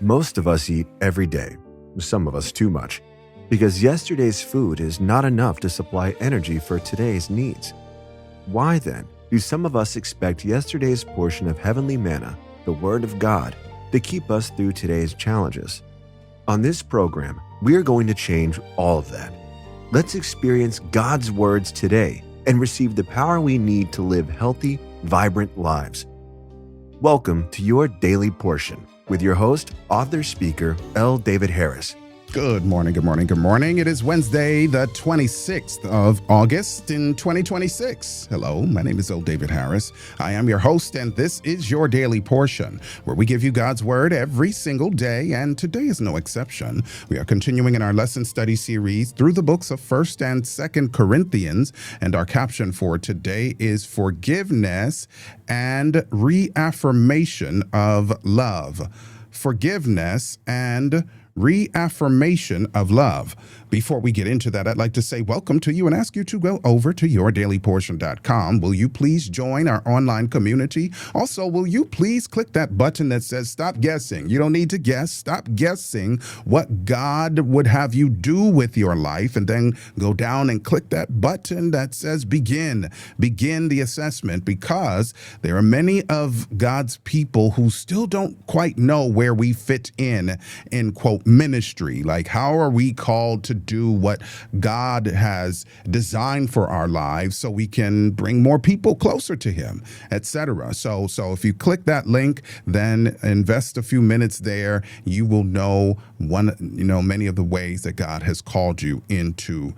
Most of us eat every day, some of us too much, because yesterday's food is not enough to supply energy for today's needs. Why then do some of us expect yesterday's portion of heavenly manna, the Word of God, to keep us through today's challenges? On this program, we are going to change all of that. Let's experience God's words today and receive the power we need to live healthy, vibrant lives. Welcome to your Daily Portion with your host, author, speaker, L. David Harris. Good morning, good morning, good morning. It is Wednesday, the 26th of August in 2026. Hello, my name is L. David Harris. I am your host, and this is your Daily Portion, where we give you God's Word every single day, and today is no exception. We are continuing in our lesson study series through the books of 1st and 2nd Corinthians, and our caption for today is Forgiveness and Reaffirmation of Love. Forgiveness and Reaffirmation of Love. Before we get into that, I'd like to say welcome to you and ask you to go over to yourdailyportion.com. Will you please join our online community? Also, will you please click that button that says stop guessing? You don't need to guess. Stop guessing what God would have you do with your life, and then go down and click that button that says begin. Begin the assessment, because there are many of God's people who still don't quite know where we fit in quote, ministry. Like, how are we called to do what God has designed for our lives so we can bring more people closer to Him, etc. So if you click that link, then invest a few minutes there, you will know many of the ways that God has called you into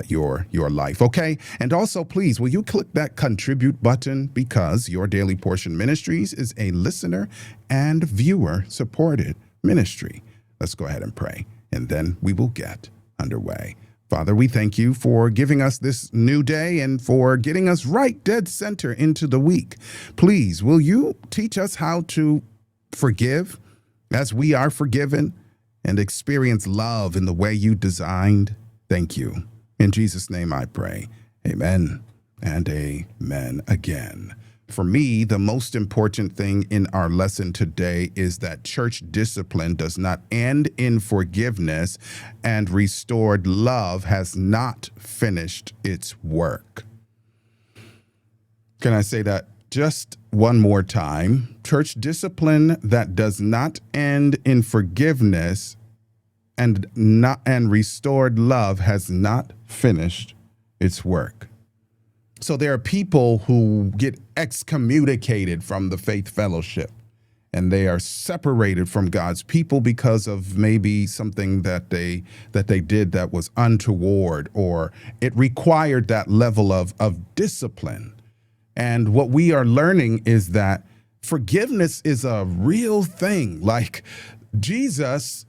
your life. Okay. And also, please, will you click that contribute button, because Your Daily Portion Ministries is a listener and viewer supported ministry. Let's go ahead and pray, and then we will get underway. Father, we thank you for giving us this new day and for getting us right dead center into the week. Please, will you teach us how to forgive as we are forgiven and experience love in the way you designed? Thank you. In Jesus' name I pray. Amen and amen again. For me, the most important thing in our lesson today is that church discipline does not end in forgiveness, and restored love has not finished its work. Can I say that just one more time? Church discipline that does not end in forgiveness and restored love has not finished its work. So there are people who get excommunicated from the faith fellowship, and they are separated from God's people because of maybe something that they did that was untoward, or it required that level of discipline. And what we are learning is that forgiveness is a real thing. Like, Jesus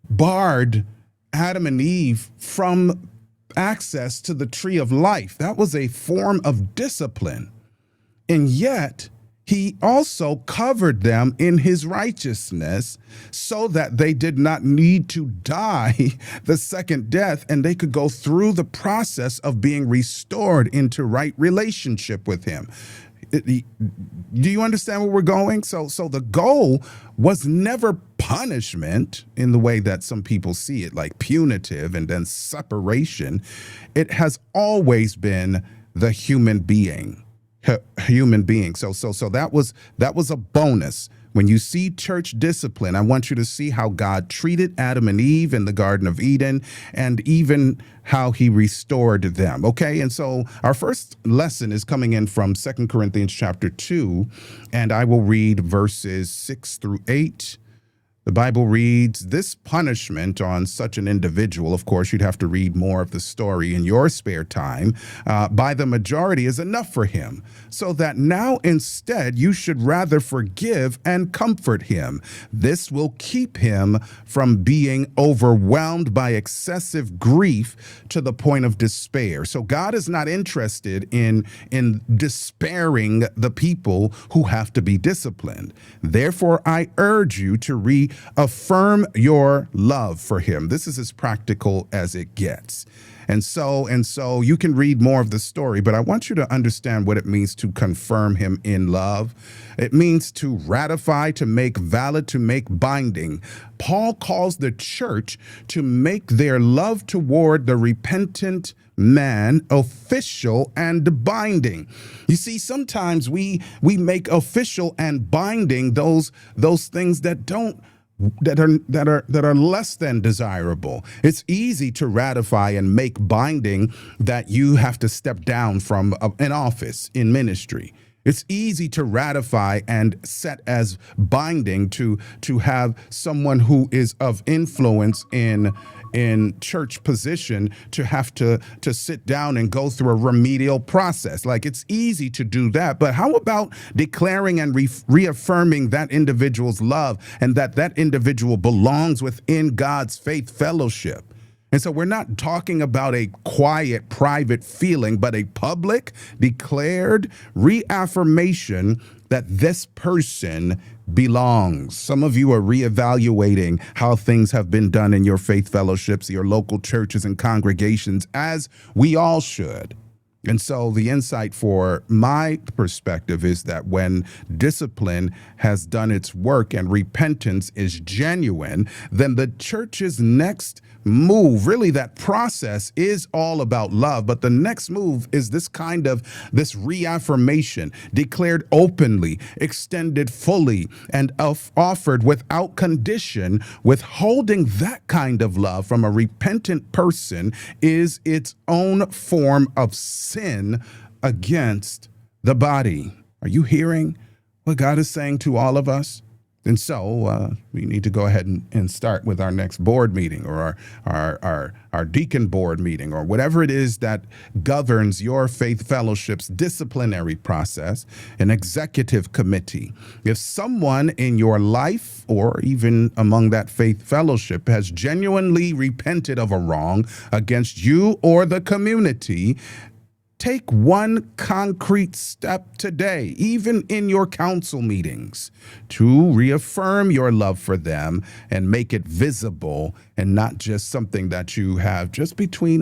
barred Adam and Eve from access to the tree of life. That was a form of discipline. And yet, he also covered them in his righteousness so that they did not need to die the second death, and they could go through the process of being restored into right relationship with him. Do you understand where we're going? So the goal was never punishment in the way that some people see it, like punitive and then separation. It has always been the human being. So that was a bonus. When you see church discipline, I want you to see how God treated Adam and Eve in the Garden of Eden, and even how he restored them. Okay, and so our first lesson is coming in from 2 Corinthians chapter 2, and I will read verses 6 through 8. The Bible reads, "This punishment on such an individual," of course, you'd have to read more of the story in your spare time, "by the majority is enough for him, so that now instead you should rather forgive and comfort him. This will keep him from being overwhelmed by excessive grief to the point of despair." So God is not interested in despairing the people who have to be disciplined. "Therefore, I urge you to reaffirm your love for him." This is as practical as it gets. And so you can read more of the story, but I want you to understand what it means to confirm him in love. It means to ratify, to make valid, to make binding. Paul calls the church to make their love toward the repentant man official and binding. You see, sometimes we make official and binding those things that are less than desirable. It's easy to ratify and make binding that you have to step down from an office in ministry. It's easy to ratify and set as binding to have someone who is of influence in church position to have to sit down and go through a remedial process. Like, it's easy to do that, but how about declaring and reaffirming that individual's love and that individual belongs within God's faith fellowship? And so we're not talking about a quiet, private feeling, but a public, declared reaffirmation that this person belongs. Some of you are reevaluating how things have been done in your faith fellowships, your local churches and congregations, as we all should. And so the insight for my perspective is that when discipline has done its work and repentance is genuine, then the church's next move, really that process, is all about love. But the next move is this reaffirmation, declared openly, extended fully, and offered without condition. Withholding that kind of love from a repentant person is its own form of sin against the body. Are you hearing what God is saying to all of us? And so we need to go ahead and start with our next board meeting, or our deacon board meeting, or whatever it is that governs your faith fellowship's disciplinary process, an executive committee. If someone in your life or even among that faith fellowship has genuinely repented of a wrong against you or the community, take one concrete step today, even in your council meetings, to reaffirm your love for them and make it visible and not just something that you have just between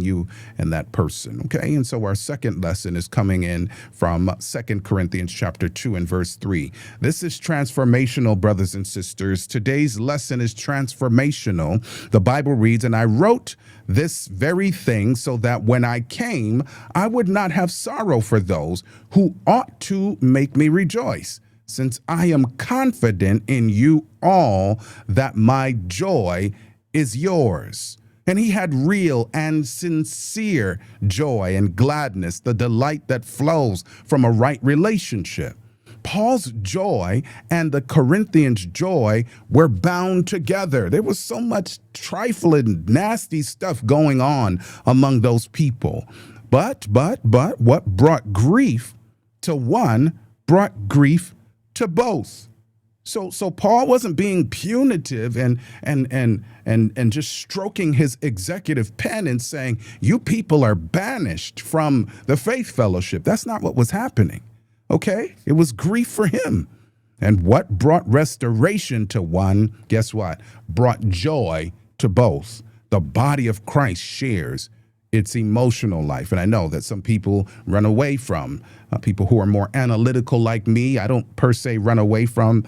you and that person. Okay, and so our second lesson is coming in from 2 Corinthians chapter 2 and verse 3. This is transformational, brothers and sisters. Today's lesson is transformational. The Bible reads, "And I wrote this very thing so that when I came, I would not have sorrow for those who ought to make me rejoice, since I am confident in you all that my joy is yours." And he had real and sincere joy and gladness, the delight that flows from a right relationship. Paul's joy and the Corinthians' joy were bound together. There was so much trifling, nasty stuff going on among those people. But what brought grief to one brought grief to both. So Paul wasn't being punitive and just stroking his executive pen and saying, "You people are banished from the faith fellowship." That's not what was happening. Okay? It was grief for him. And what brought restoration to one, guess what? Brought joy to both. The body of Christ shares its emotional life. And I know that some people run away from people who are more analytical like me. I don't per se run away from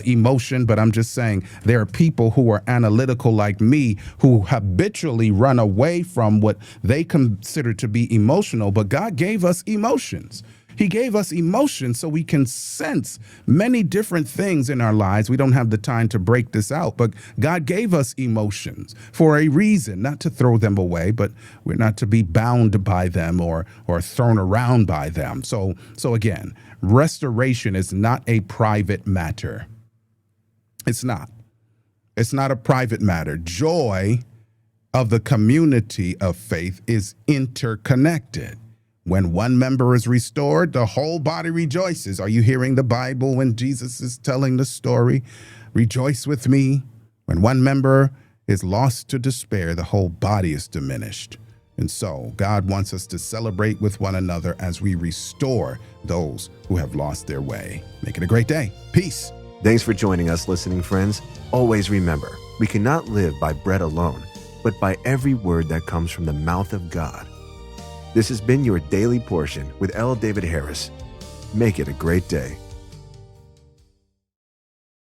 emotion, but I'm just saying there are people who are analytical like me who habitually run away from what they consider to be emotional. But God gave us emotions. He gave us emotions so we can sense many different things in our lives. We don't have the time to break this out, but God gave us emotions for a reason, not to throw them away, but we're not to be bound by them or thrown around by them. So again, restoration is not a private matter. It's not. It's not a private matter. Joy of the community of faith is interconnected. When one member is restored, the whole body rejoices. Are you hearing the Bible when Jesus is telling the story? Rejoice with me. When one member is lost to despair, the whole body is diminished. And so God wants us to celebrate with one another as we restore those who have lost their way. Make it a great day. Peace. Thanks for joining us, listening friends. Always remember, we cannot live by bread alone, but by every word that comes from the mouth of God. This has been your Daily Portion with L. David Harris. Make it a great day.